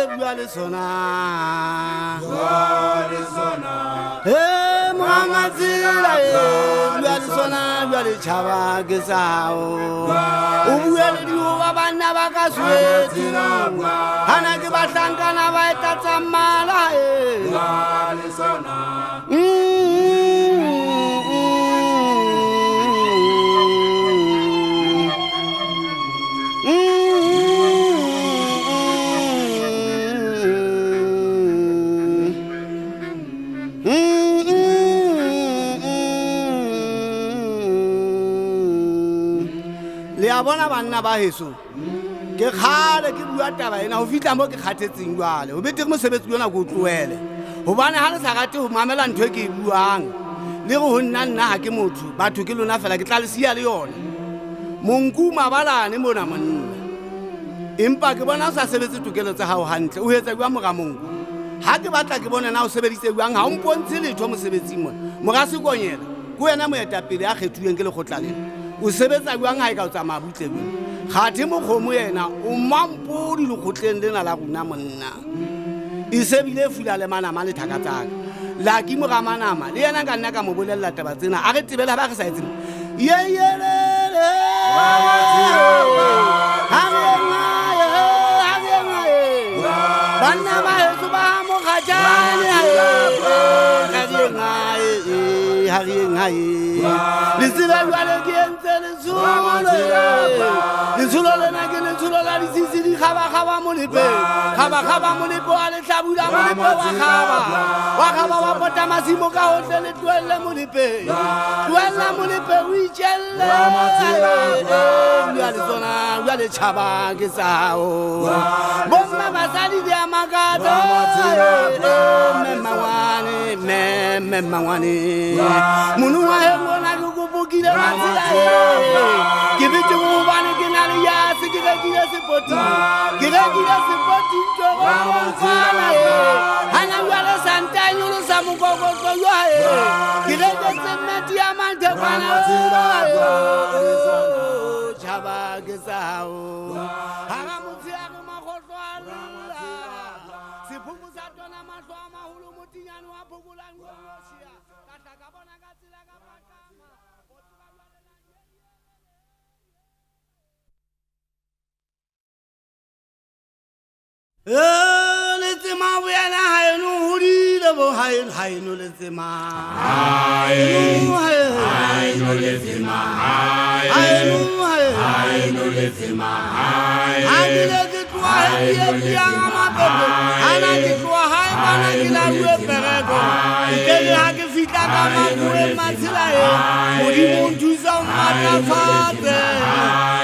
le bua le sona mama tsela bua le sona bua le chaba ke sao o bua le di wa bana ba ka swetsi hana ke ba tlankana ba eta tsamala bua le sona bona banna ba heso ke khale ke bua taba ena ho fitla mo ke khathetseng jwale o bete mosebetsi yona go tloele hobane ha le sa rate ho mamela ntho e ke buang le go nna ha ke motho batho ke lona fela ke tla le sia le yona monku mabalane mona monna empa ke bona o sa sebetse tokelo tsa hao hantle o etsa jwa mora monku ha ke batla ke bona na o sebeditse jwang ha o mpontshe letho mosebetsing mona mora se konyela go yena moetapele a kgethuweng ke le khotlaleng o sebetsa jwang ha e ka o tsamaya butle bone kgathe mokgomo yena o mampodi le khotleng lena la rona monna e sebile fula le manama le thaka tsaka la ke moga manama le yena ka nna ka mo bolella taba tsena a re tebela ba re sa etseng yeyelele banna ba heso ba mo kgajane le tsela jwale ke entse letsholo lena ke letsholo la disisi di kgaba molepe kgaba molepe wa lehlabula molepe wa kgaba wa pota masimo ka hohle le tlohelle molepe tlohella molepe o itjelle jwa le tjhaba ke sao bomma basadi di a makatsa mmangwane munu wa he mona ke go bokile matsela ke bete go bane ke na le ya se ke rekile sepoti tlo go tsana hana jwale santanyo lo sa mokokotlo yo ke reketse mati ya manthe bana chaba ke sao hara motse a re magotlo a rala sephumu sa tona mahlo a maholo motinyane wa phokolang go sia ka tlaka bona ka tsela ka pakama let's ma wena haeno hodile bo haeno let's ma haeno let's ma haeno let's ma haeno ke twa ye ya mabebe ana ke twa hae bana ke la bue perego ke ha ke fitla ka mabue matsela e modi mo nthusa mata fate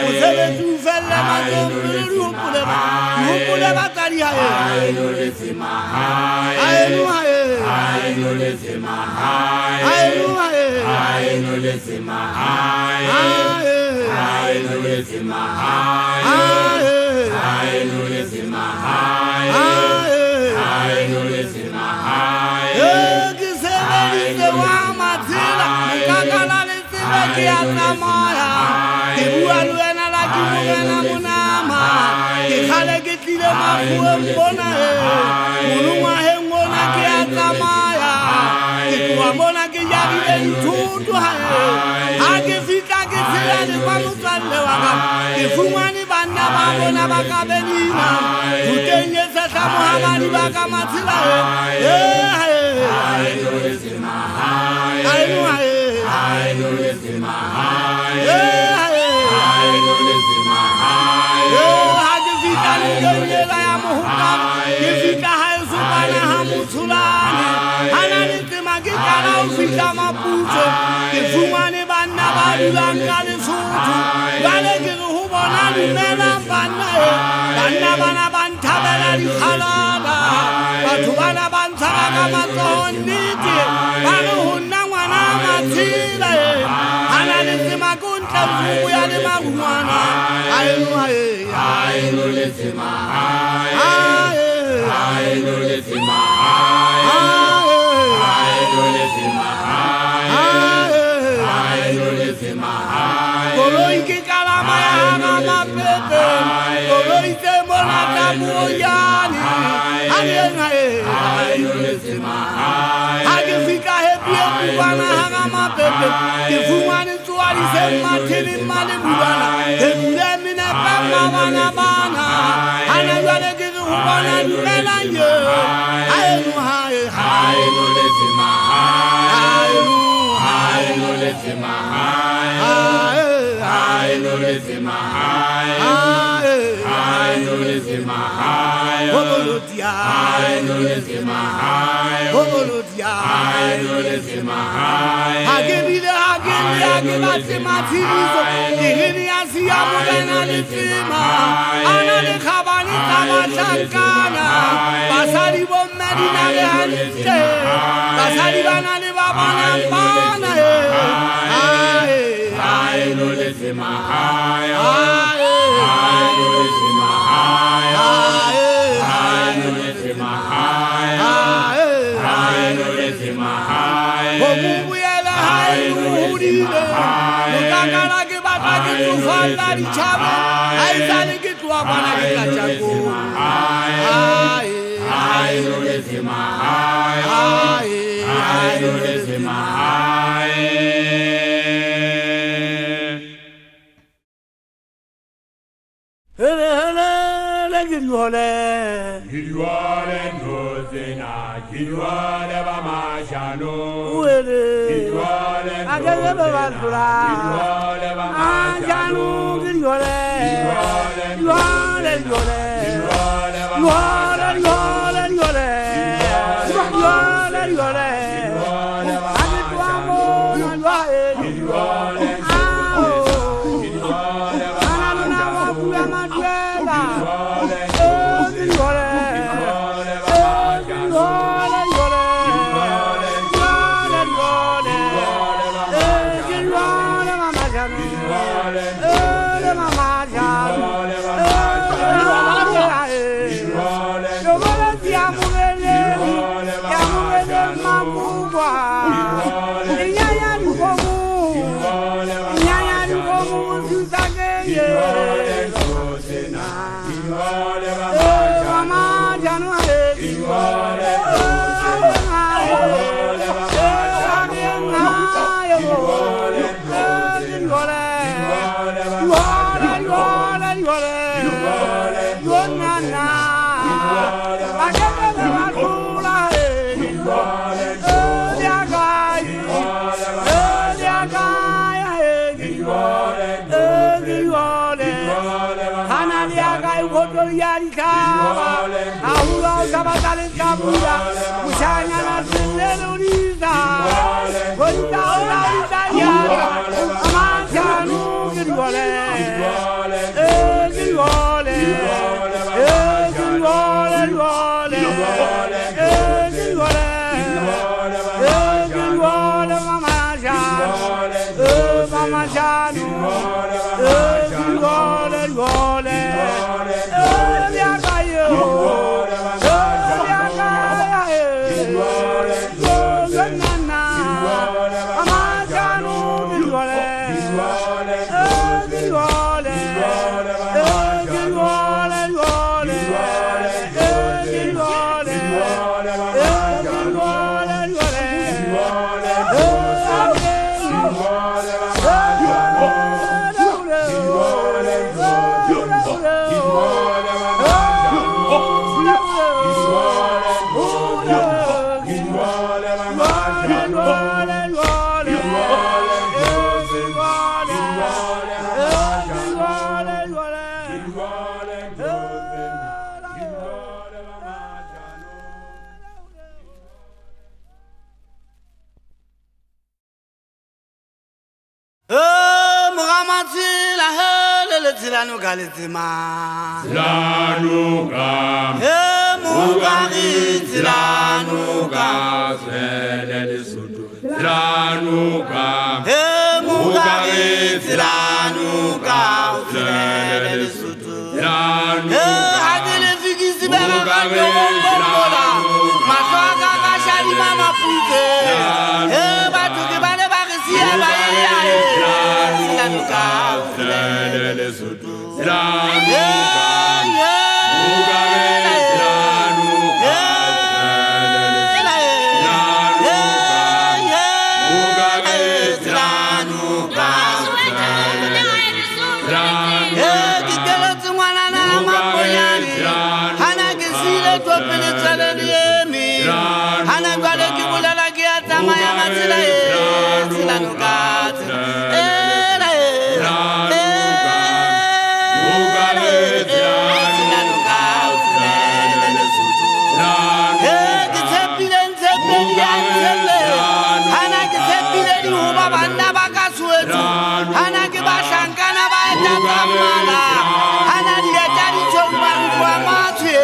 o sele tu felle ma go hopole ba tadi hae haeno let's ma haeno let's ma haeno let's ma haeno let's ma haeno let's ma haeno let's ma ke sebedise wa matsela kakala le tsela ke ya tsamaya ke bua le wena la ke mogena monama ke khale ke tlile mafue mbona munu wa he ngona ke ya tsamaya ke twa bona ke jarile dithuto ha ke fitla ke tsela le kwa motswalle wa ka ke fumane banna ba bona ba ka benina utenyetsa tla mohamadi ba ka matsela haeno let's ma haeno let's ma haeno let's ma ha ke fitla le kenyela ya mohuka ke fitla ha e supana ha motsulane hana le tema ke kala o fitla maputso ke fumane banna ba dulang ka Lesotho jwale ke re ho bona dumela banna bana bantabela dikgalaba batho bana ba ntshaba ka matsoho nnete ba re ho nna ngwana matshila hana le tsema ko ntle mfumo ya le marungwana haeno let's ma haeno let's ma haeno let's ma haeno let's ma koloi ke kalama ya hanga mapepe koloi te mona tamu yani ha ke fika happy bana hanga mapepe ke fumane tswadi se mathele male bana ke dule mina ba bana ana jwale ke go bona dumela yo hae no lezima hae no lezima hae no lezima Obolodia, le liemi hana gwale ke bolela ke a tsamaya matsela tsela noka hana ke bahlankana ba etatsamala hana dietadi tshomba kwa matshe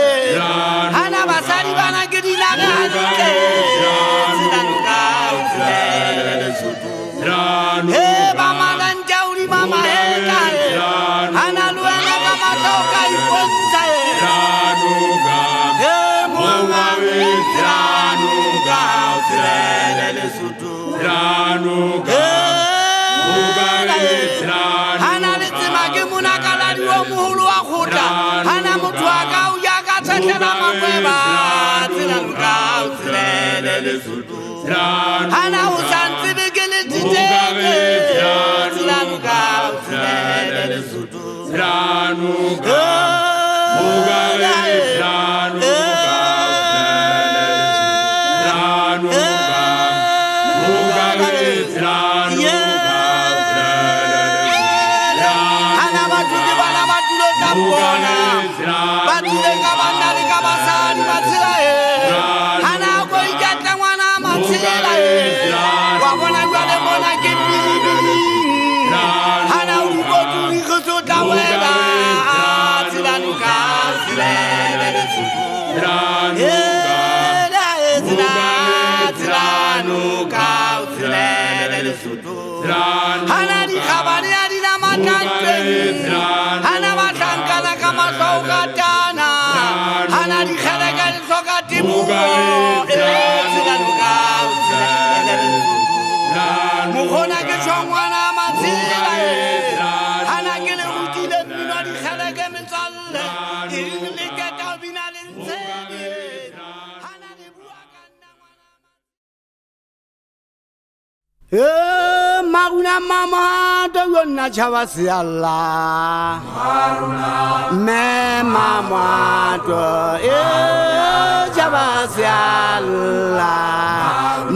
hana basadi bana ke dinare hantle tselanuka he ba malanta uri mama heka hana luana ka matoka iponza he mama tselanuka tselele sutu tselanuka hana le tsema ke monakaladi o moholo wa kgotla hana motho wa ka o ya ka tshetlela makweba tselanuka o tselele lesotho hana o santse be ke le ditete tselanuka o tselele lesotho tselanuka batule ka banna le ka basadi ba tsela hana go ikatla ngwana matsela wa bona jwale bona ke bilibili hana o go tuli go tsotla wela tselanuka tsela tselanuka hana di khabane ya di na matante hana batlankana ka mahlokatana hana di kheleka di hloka temo tselanuka mokgona ke tshwangwana matsela hana ke le rutile mmino di kheleke metswalle e le keta o bina le ntsedi hana di bua ka nna Maruna mama do yonna chava sialla me mama do chava sialla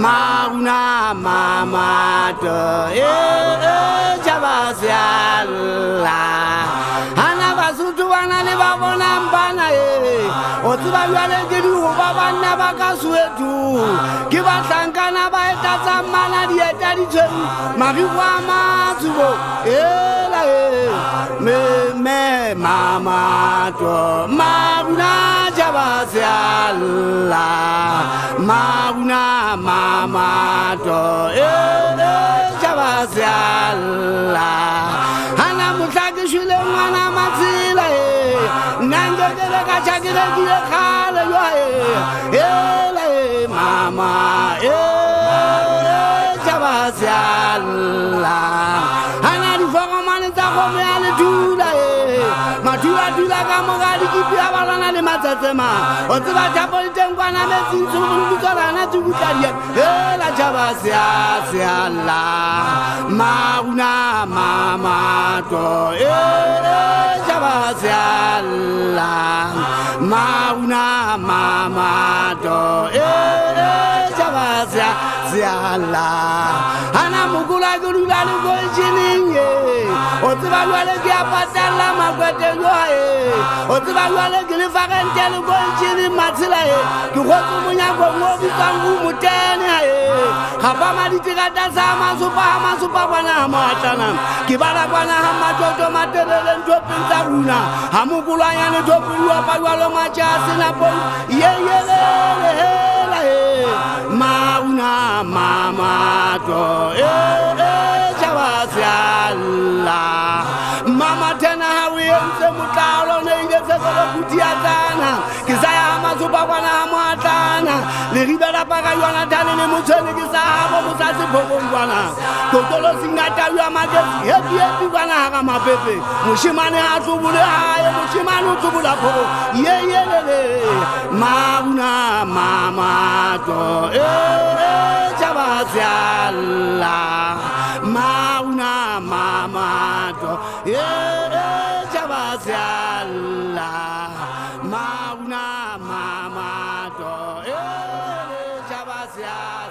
Maruna mama do chava sialla hana basutu bana le babona mbana o tsiba yale ke di ho ba bana ba ka suetu ke ba tlankana ba etatsa mana di eta di tshweu mabikwa matsubo ela me mama to Maruna jaba sialla Maruna mama to jaba sialla hana mutlake shule mwana matsila nanga kele ka chakile kile khale yo ela mama jaba sialla hana di fogo mane tsa go me ale dula matula ka mogadi ke bia balana le matsatsema o tseba japo le teng kwana metsintsho mo ditsorana tsubukadia ela jaba sialla Maruna mama to jaba sialla Maruna mama to jaba sialla hana mukula gulula le go chininge o tseba lwale ke apatala makwete yo o tseba lwale ke le fakente le go chini matsela ke go tsumonya go mo bitsangu mutene ga ba maditirata sa masupa bana matlana ke bala bana ha matoto matelele ntopinta runa ha mukulanyane topiwa pagwalo machasi na po yeyele Maruna mama to jaba sialla mama tena hawi ense mutalo ne ngese ko kutiatana kisaya mazuba bana mwatana le ribela paka yona tane ne mutsene kisabo musasi phokongwana totolo singata ya magesi hepi bana ga mapepe mushimane ha tubule haye mushimane tubula phoko yeyelele Maruna mama to jaba sialla Maruna mama to jaba sialla Maruna mama to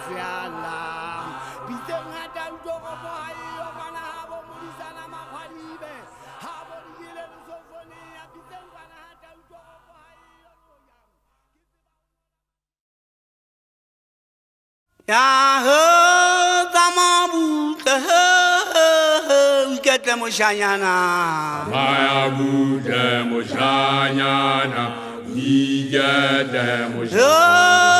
siala biteng ngata utoko bohai yo bana habo mudisana makhwalibe habo dile sofoni ya biteng bana hata utoko bohai yo ya ho tamabuta ukete moshanyana maya bude moshanyana ukete moshanyana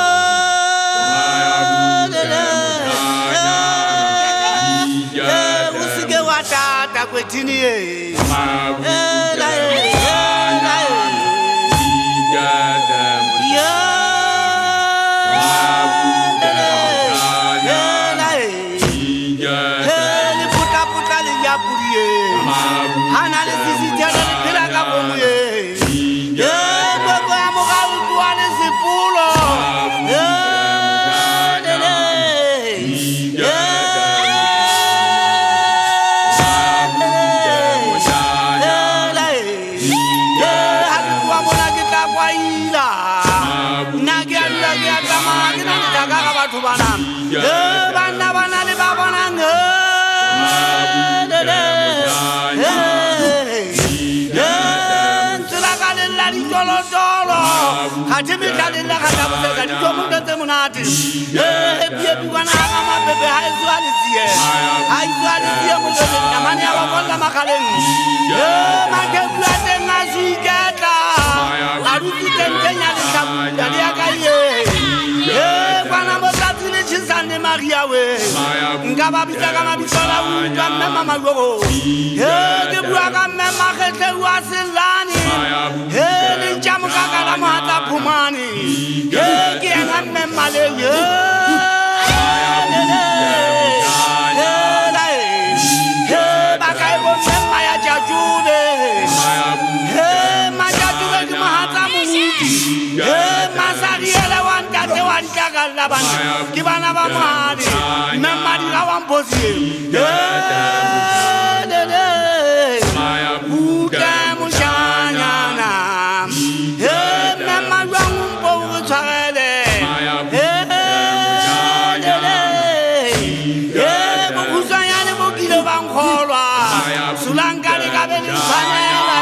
usike watata kwethini Hajimi kalila katabuza dito mungete munati biye bwana kama bebe haizwalizie mungete namani abakonda makaleni makebuate ngaziketa aruti tentenya likabuda liakaye bwana motazile chisane Maria we ngaba bitaka mabitola uta mema magogo ke bua ka mema khete wasilani ni jamuka kala mata phumani ke nga mema le bakai bo mema ya jajube majajube ki mahata muti masariele wantate wantaga labana kibana ba mahadi memadi la wamposi buka mushanyana memma wampo tsale bukuzanyane bokile bankholwa sulankane kabeni sanela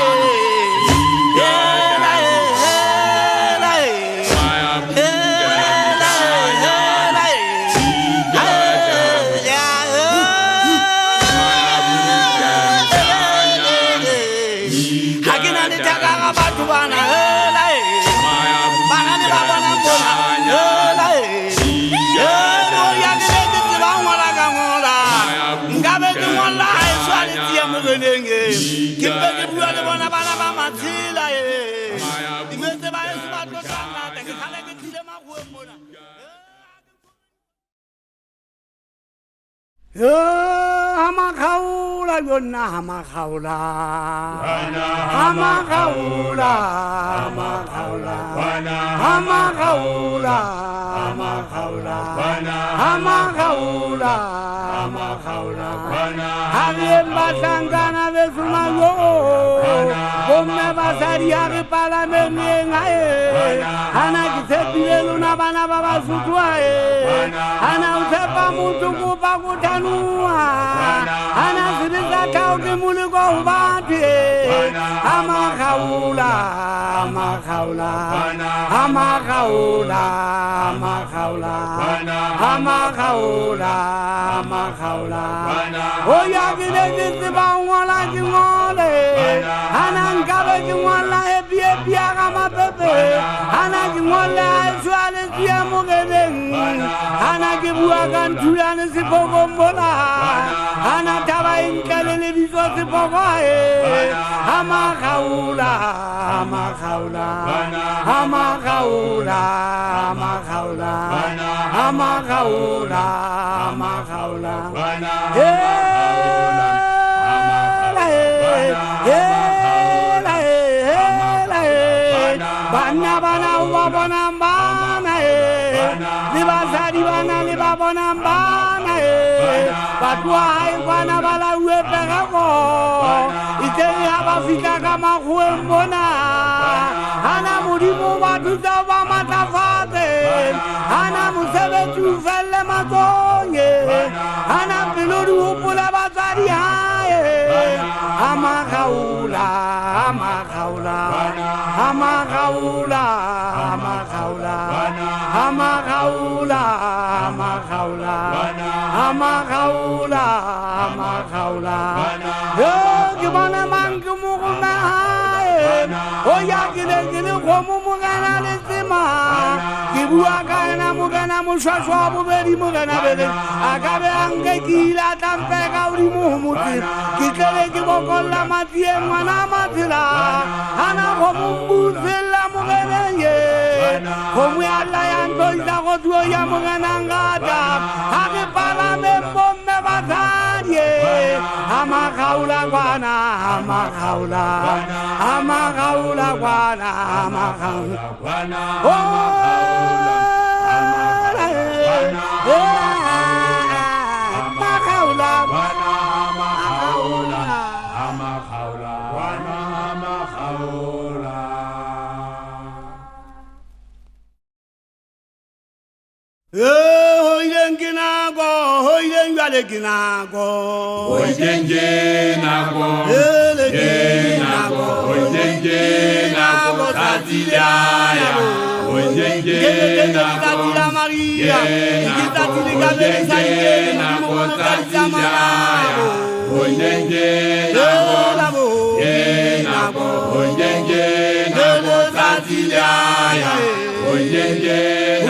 Hamakaula yona hamakaula hamakaula hamakaula hamakaula hamakaula hamakaula hamakaula Habiba sangana besumayo Bomme basari yari palameni ngaye Ana kisepile luna bana baba sutwae Ana usepa muntu kupa kutanua Ana sibisa kauki muliko ubati Hamakaula Hamakaula Hamakaula Hamakaula Hamakaula Hamakaula Oya kile kisi bangwala kingole Ana nkabe kingwala epi agama pepe Ana kingwala eswale siya mugedeng Ana kibuwa kantuyane sipoko mbola Ana taba inkalele biso sipoko Hamakaula Hamakaula Hamakaula Hamakaula Hamakaula Hamakaula Bana bana wa bana bana libasari bana libabona bana batwa hai bana bala uepega ko ite haba fika kama kuembona ana murimu watu za matafate ana musebe tu felle amakaula amakaula amakaula amakaula amakaula amakaula yo gimana mangkumuna oh ya gile khomu mugana lesima gibua kana mugana mushashwa buberi mugana bele agabe ange gila tampe gauri muhumuti kikele gibokolla matie mwana matila ana khomu buzela mugana ye khomu alla yanto idago duo ya mugana ngada age pala me bomme batarie amakaula kwana amakaula amakaula kwana amakaula kwana amakaula kwana amakaula kwana amakaula Hoyenginago, hoyengaleginako, hoyengenago, hoyengenago, tatilaya, hoyengenago, Maria, hoyengenago, tatilaya, hoyengenago, hoyengenago, tatilaya,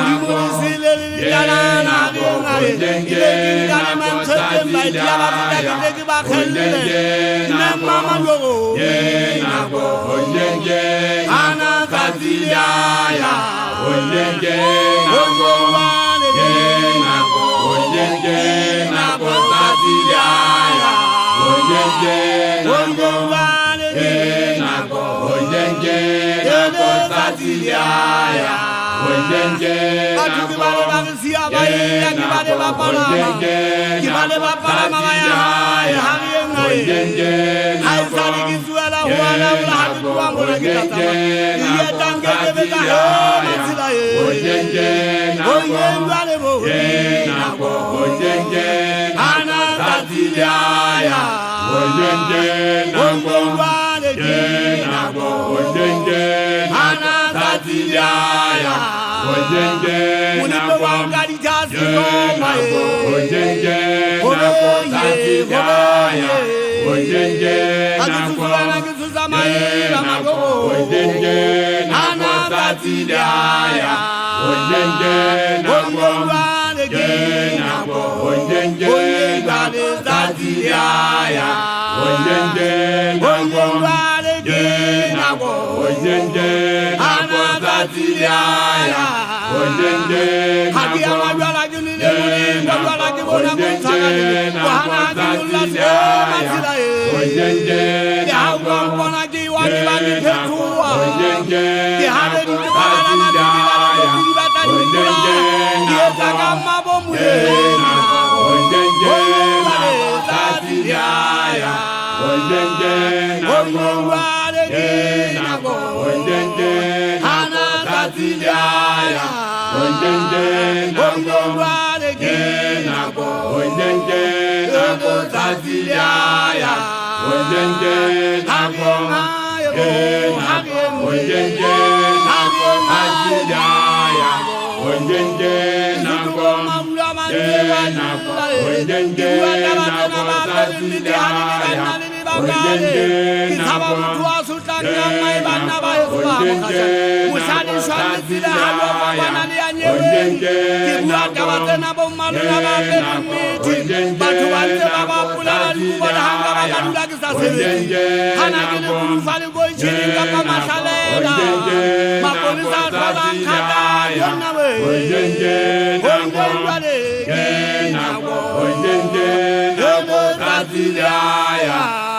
hoyengenago.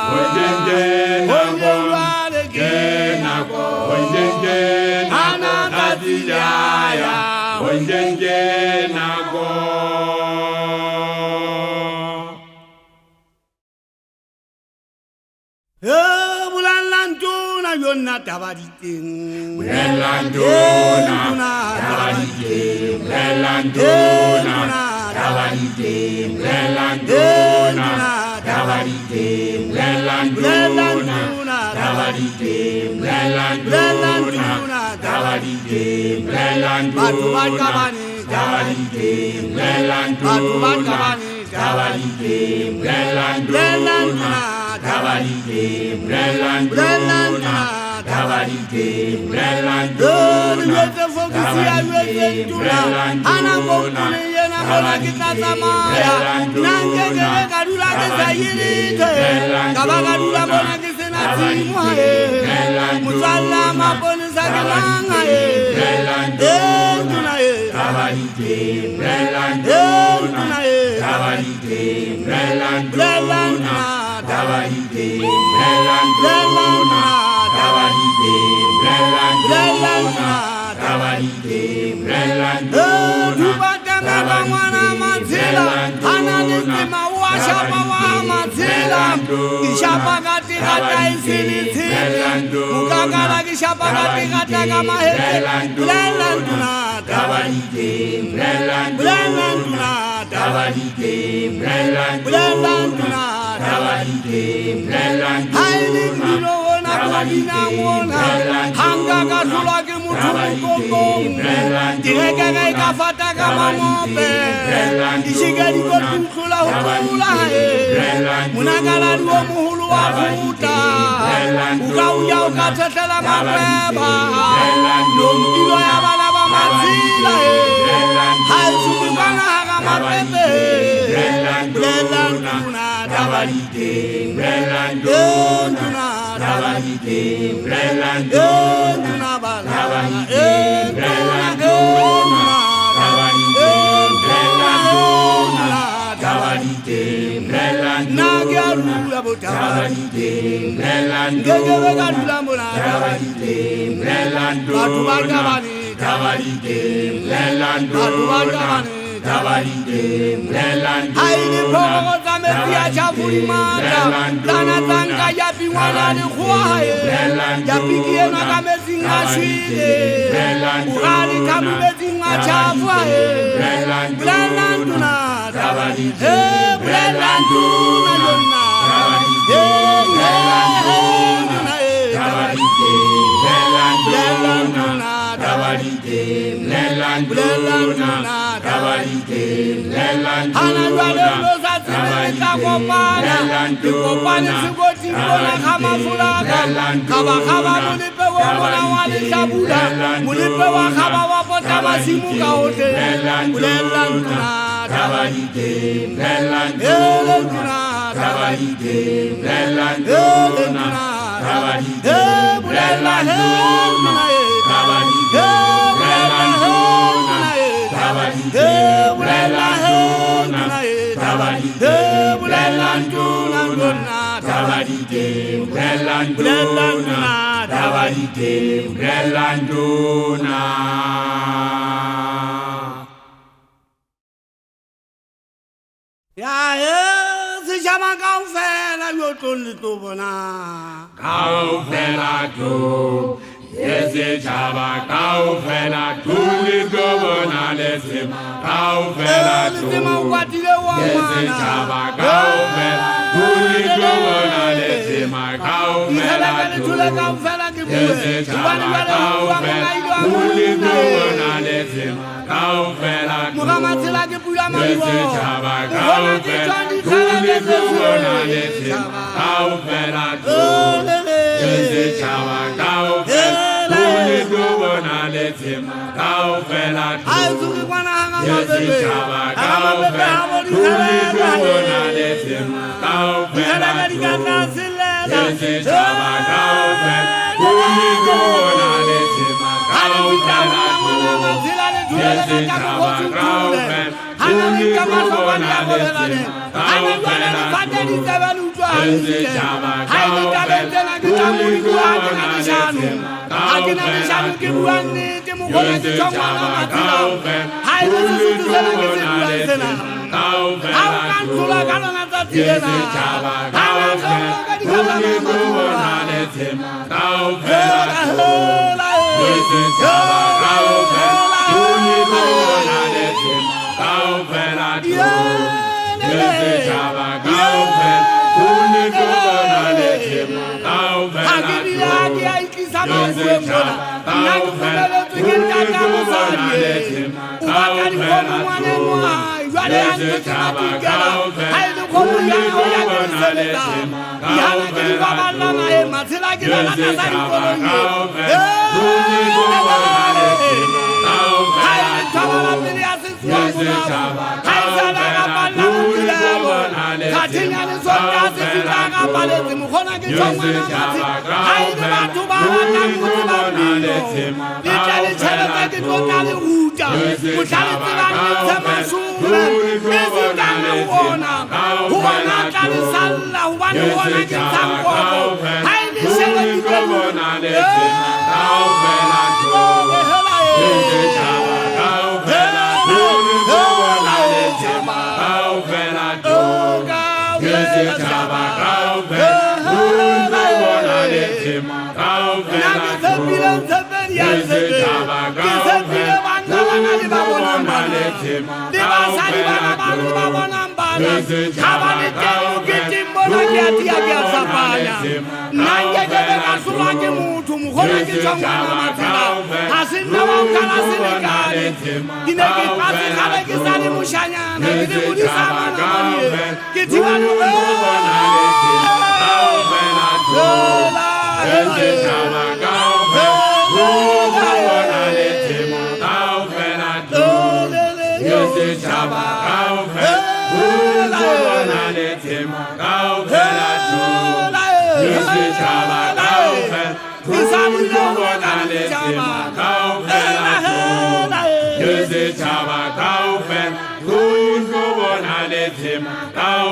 Kau